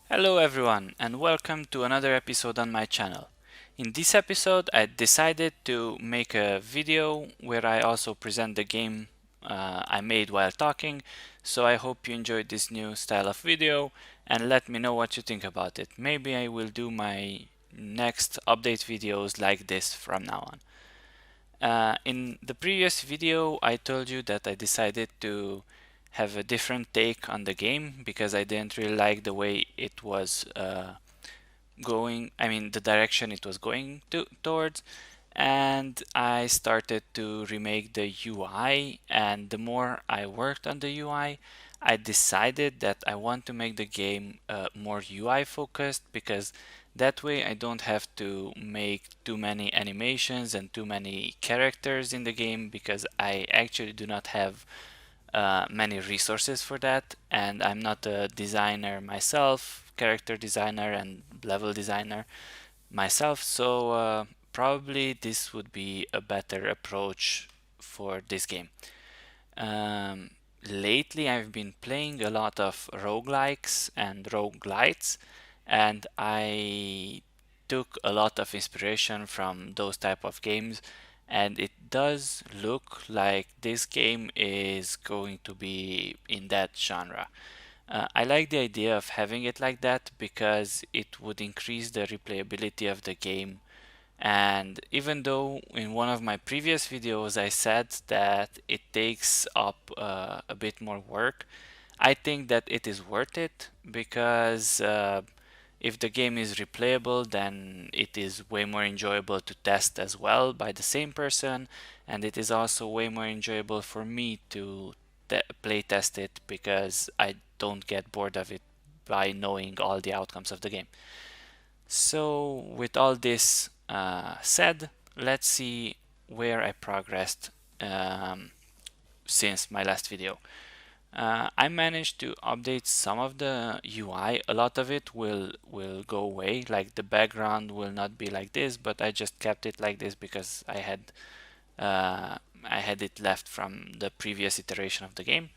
Hello everyone and welcome to another episode on my channel. In this episode I decided to make a video where I also present the game I made while talking, so I hope you enjoyed this new style of video and let me know what you think about it. Maybe I will do my next update videos like this from now on. In the previous video, I told you that I decided to have a different take on the game because I didn't really like the way it was the direction it was going towards, and I started to remake the UI. And the more I worked on the UI, I decided that I want to make the game more UI focused, because that way I don't have to make too many animations and too many characters in the game, because I actually do not have many resources for that, and I'm not a designer myself, character designer and level designer myself, so probably this would be a better approach for this game. Um, Lately I've been playing a lot of roguelikes and roguelites, and I took a lot of inspiration from those type of games, and it does look like this game is going to be in that genre. I like the idea of having it like that because it would increase the replayability of the game. And even though in one of my previous videos I said that it takes up a bit more work, I think that it is worth it, because if the game is replayable, then it is way more enjoyable to test as well by the same person, and it is also way more enjoyable for me to play test it, because I don't get bored of it by knowing all the outcomes of the game. So with all this said, let's see where I progressed since my last video. I managed to update some of the UI. A lot of it will go away, like the background will not be like this, but I just kept it like this because I had it left from the previous iteration of the game.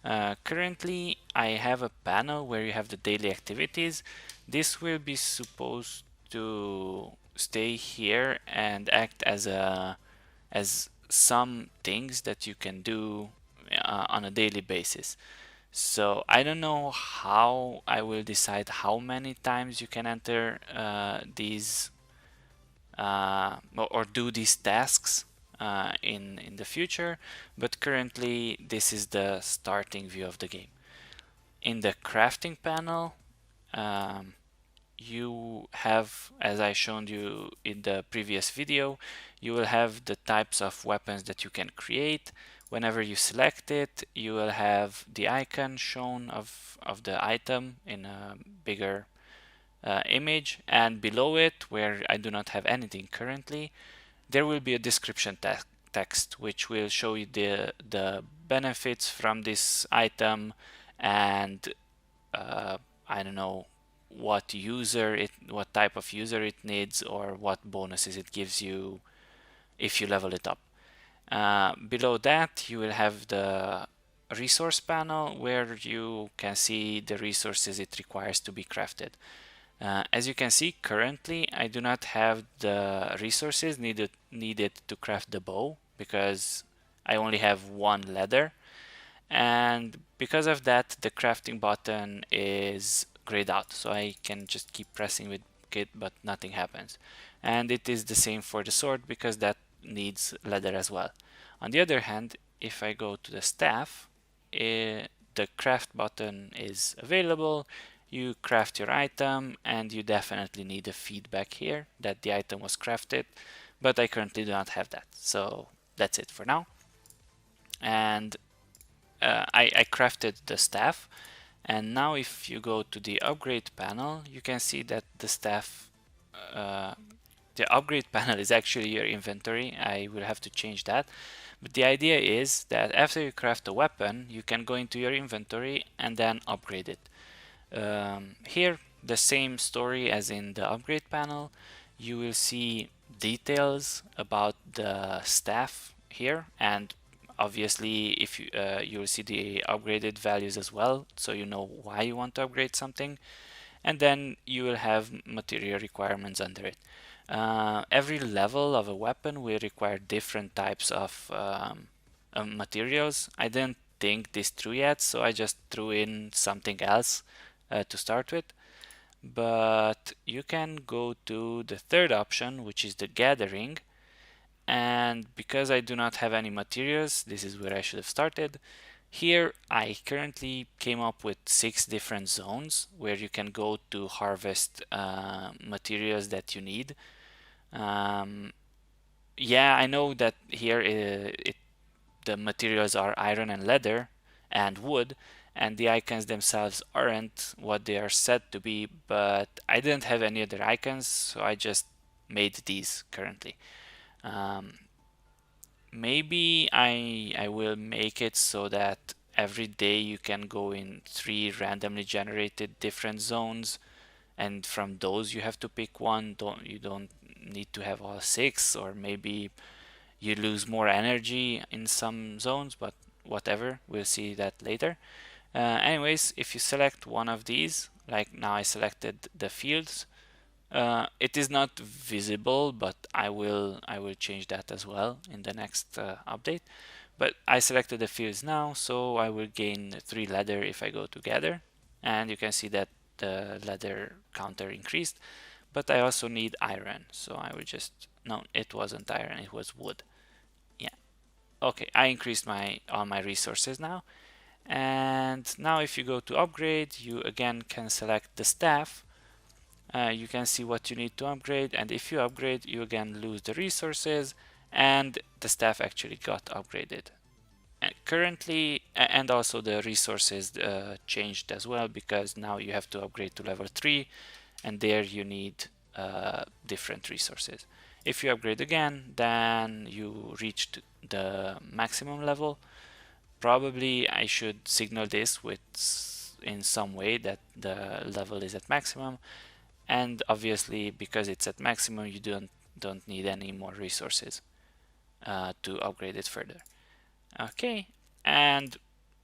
Currently, I have a panel where you have the daily activities. This will be supposed to stay here and act as some things that you can do on a daily basis. So I don't know how I will decide how many times you can enter these or do these tasks in the future, but currently this is the starting view of the game. In the crafting panel, um, you have, as I showed you in the previous video, you will have the types of weapons that you can create. Whenever you select it, you will have the icon shown of the item in a bigger image, and below it, where I do not have anything currently, there will be a description text which will show you the benefits from this item, and I don't know what type of user it needs, or what bonuses it gives you if you level it up. Below that, you will have the resource panel where you can see the resources it requires to be crafted. As you can see, currently I do not have the resources needed to craft the bow, because I only have one leather, and because of that the crafting button is grayed out, so I can just keep pressing with it but nothing happens. And it is the same for the sword, because that needs leather as well. On the other hand, if I go to the staff, the craft button is available. You craft your item, and you definitely need a feedback here that the item was crafted, but I currently do not have that, so that's it for now. And I crafted the staff, and now if you go to the upgrade panel, you can see that the staff, the upgrade panel is actually your inventory. I will have to change that, but the idea is that after you craft a weapon, you can go into your inventory and then upgrade it. Here, the same story as in the upgrade panel. You will see details about the staff here, and obviously if you will see the upgraded values as well, so you know why you want to upgrade something. and then you will have material requirements under it. Every level of a weapon will require different types of materials. I didn't think this through yet, so I just threw in something else to start with. But you can go to the third option, which is the gathering. And because I do not have any materials, this is where I should have started. Here I currently came up with 6 different zones where you can go to harvest materials that you need. Yeah, I know that here the materials are iron and leather and wood, and the icons themselves aren't what they are said to be, but I didn't have any other icons, so I just made these currently. Maybe I will make it so that every day you can go in 3 randomly generated different zones, and from those you have to pick one. You don't need to have all 6, or maybe you lose more energy in some zones, but whatever, we'll see that later. Anyways, if you select one of these, like now I selected the fields, it is not visible, but I will change that as well in the next update. But I selected the fields now, so I will gain 3 leather if I go together, and you can see that the leather counter increased. But I also need iron, so I will just, no, it wasn't iron, it was wood. Yeah, okay, I increased all my resources now. And now if you go to upgrade, you again can select the staff. You can see what you need to upgrade, and if you upgrade, you again lose the resources, and the staff actually got upgraded. And currently, and also the resources changed as well, because now you have to upgrade to level 3, and there you need different resources. If you upgrade again, then you reached the maximum level. Probably I should signal this in some way that the level is at maximum, and obviously because it's at maximum you don't need any more resources to upgrade it further. Okay, and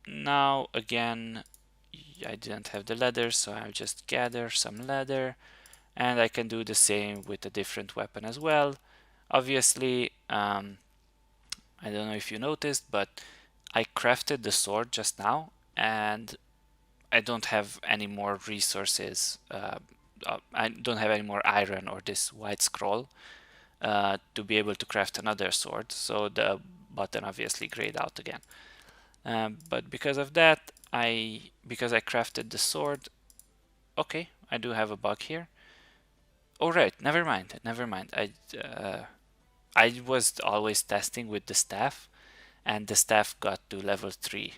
now again I didn't have the leather, so I'll just gather some leather, and I can do the same with a different weapon as well. Obviously, I don't know if you noticed, but I crafted the sword just now, and I don't have any more resources. I don't have any more iron or this white scroll to be able to craft another sword, so the button obviously grayed out again. But because of that, because I crafted the sword, okay, I do have a bug here. Oh right, never mind. I was always testing with the staff, and the staff got to level 3.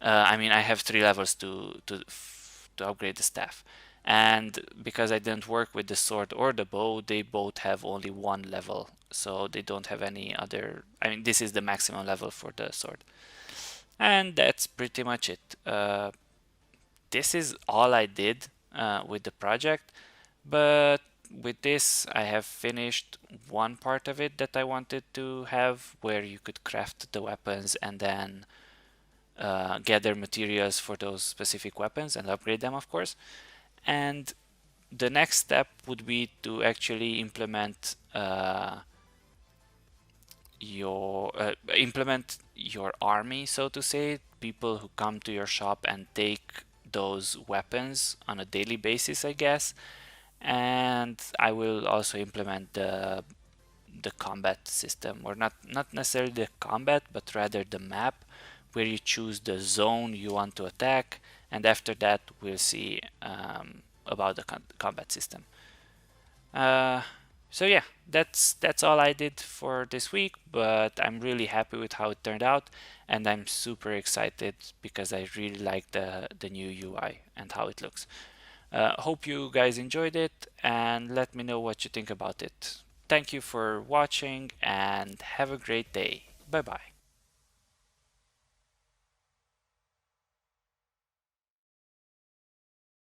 I mean, I have 3 levels to upgrade the staff, and because I didn't work with the sword or the bow, they both have only 1 level, so they don't have any other. I mean, this is the maximum level for the sword, and that's pretty much it. This is all I did with the project, but with this I have finished one part of it that I wanted to have, where you could craft the weapons and then gather materials for those specific weapons and upgrade them, of course. And the next step would be to actually implement your army, so to say, people who come to your shop and take those weapons on a daily basis, I guess. And I will also implement the combat system, or not necessarily the combat, but rather the map, where you choose the zone you want to attack, and after that we'll see about the combat system. So yeah, that's all I did for this week, but I'm really happy with how it turned out, and I'm super excited because I really like the new UI and how it looks. Hope you guys enjoyed it, and let me know what you think about it. Thank you for watching, and have a great day. Bye bye.